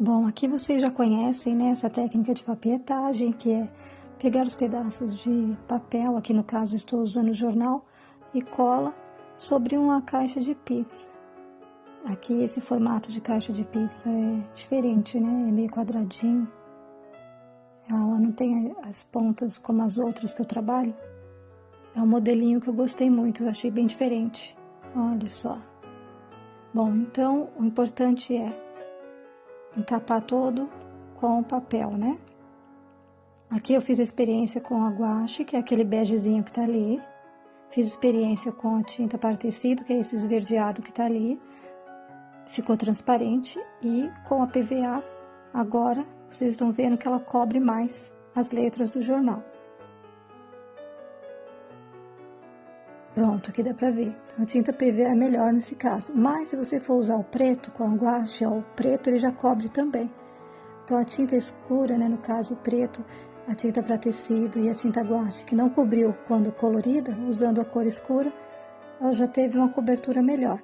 Bom, aqui vocês já conhecem, né, essa técnica de papietagem, que é pegar os pedaços de papel, aqui no caso estou usando o jornal, e cola sobre uma caixa de pizza. Aqui esse formato de caixa de pizza é diferente, né, é meio quadradinho. Ela não tem as pontas como as outras que eu trabalho. É um modelinho que eu gostei muito, eu achei bem diferente. Olha só. Bom, então o importante é encapar todo com o papel, né? Aqui eu fiz a experiência com a guache, que é aquele begezinho que tá ali. Fiz experiência com a tinta para tecido, que é esse esverdeado que tá ali. Ficou transparente. E com a PVA, agora vocês estão vendo que ela cobre mais as letras do jornal. Pronto, aqui dá pra ver. Então, a tinta PVA é melhor nesse caso. Mas se você for usar o preto com a guache, ó, o preto ele já cobre também. Então a tinta escura, né, no caso o preto, a tinta para tecido e a tinta guache, que não cobriu quando colorida, usando a cor escura, ela já teve uma cobertura melhor.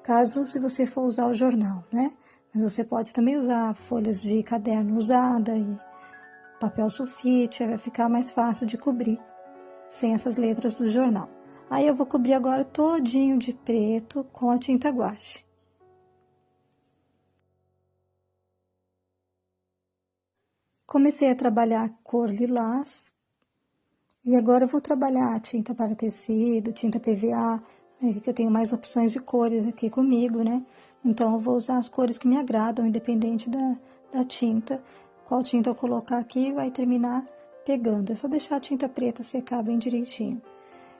Caso se você for usar o jornal, né? Mas você pode também usar folhas de caderno usada e papel sulfite, vai ficar mais fácil de cobrir sem essas letras do jornal. Aí eu vou cobrir agora todinho de preto com a tinta guache. Comecei a trabalhar a cor lilás e agora eu vou trabalhar a tinta para tecido, tinta PVA, que eu tenho mais opções de cores aqui comigo, né? Então eu vou usar as cores que me agradam, independente da tinta. Qual tinta eu colocar aqui vai terminar pegando. É só deixar a tinta preta secar bem direitinho.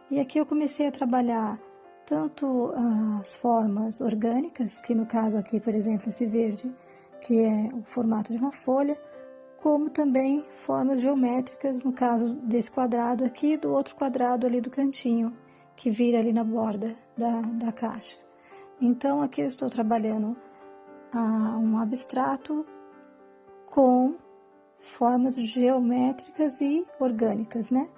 E aqui eu comecei a trabalhar tanto as formas orgânicas, que no caso aqui, por exemplo, esse verde, que é o formato de uma folha, como também formas geométricas, no caso desse quadrado aqui e do outro quadrado ali do cantinho, que vira ali na borda da caixa. Então, aqui eu estou trabalhando um abstrato com formas geométricas e orgânicas, né?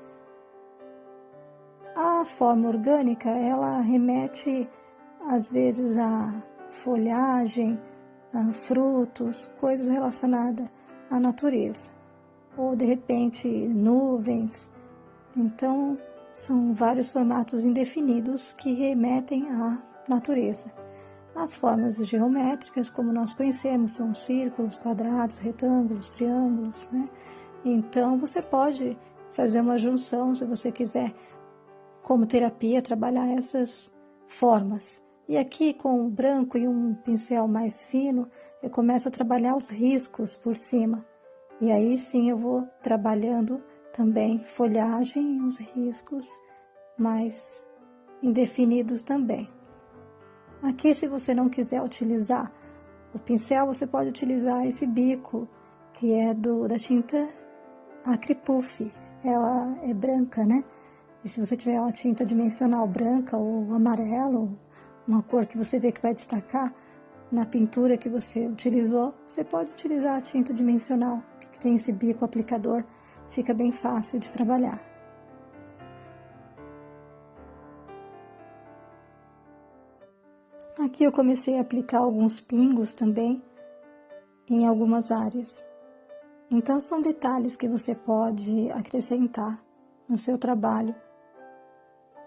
A forma orgânica, ela remete, às vezes, a folhagem, a frutos, coisas relacionadas à natureza. Ou, de repente, nuvens. Então, são vários formatos indefinidos que remetem à natureza. As formas geométricas, como nós conhecemos, são círculos, quadrados, retângulos, triângulos, né? Então, você pode fazer uma junção, se você quiser, como terapia, trabalhar essas formas. E aqui, com o branco e um pincel mais fino, eu começo a trabalhar os riscos por cima. E aí sim eu vou trabalhando também folhagem e os riscos mais indefinidos também. Aqui, se você não quiser utilizar o pincel, você pode utilizar esse bico, que é da tinta Acripuff. Ela é branca, né? E se você tiver uma tinta dimensional branca ou amarelo, uma cor que você vê que vai destacar na pintura que você utilizou, você pode utilizar a tinta dimensional, que tem esse bico aplicador, fica bem fácil de trabalhar. Aqui eu comecei a aplicar alguns pingos também em algumas áreas. Então são detalhes que você pode acrescentar no seu trabalho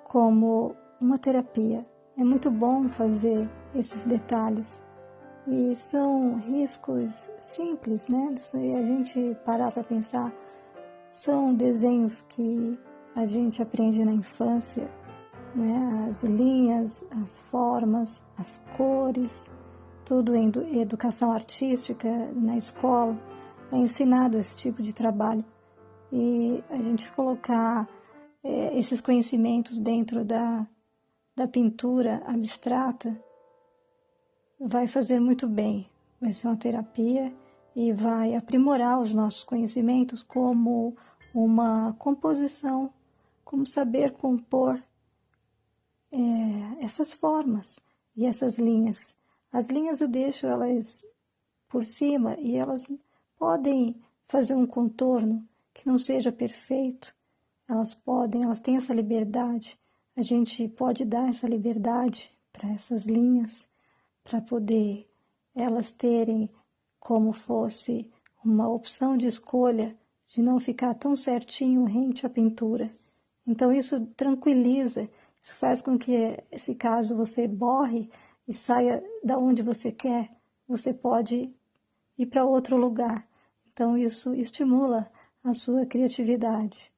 como uma terapia. É muito bom fazer esses detalhes e são riscos simples, né? Se a gente parar para pensar, são desenhos que a gente aprende na infância, né? As linhas, as formas, as cores, tudo em educação artística na escola é ensinado esse tipo de trabalho. E a gente colocar esses conhecimentos dentro da pintura abstrata vai fazer muito bem, vai ser uma terapia e vai aprimorar os nossos conhecimentos como uma composição, como saber compor essas formas e essas linhas. As linhas eu deixo elas por cima e elas podem fazer um contorno que não seja perfeito. Elas têm essa liberdade. A gente pode dar essa liberdade para essas linhas, para poder elas terem como fosse uma opção de escolha de não ficar tão certinho rente à pintura. Então isso tranquiliza, isso faz com que, se caso você borre e saia da onde você quer, você pode ir para outro lugar. Então isso estimula a sua criatividade.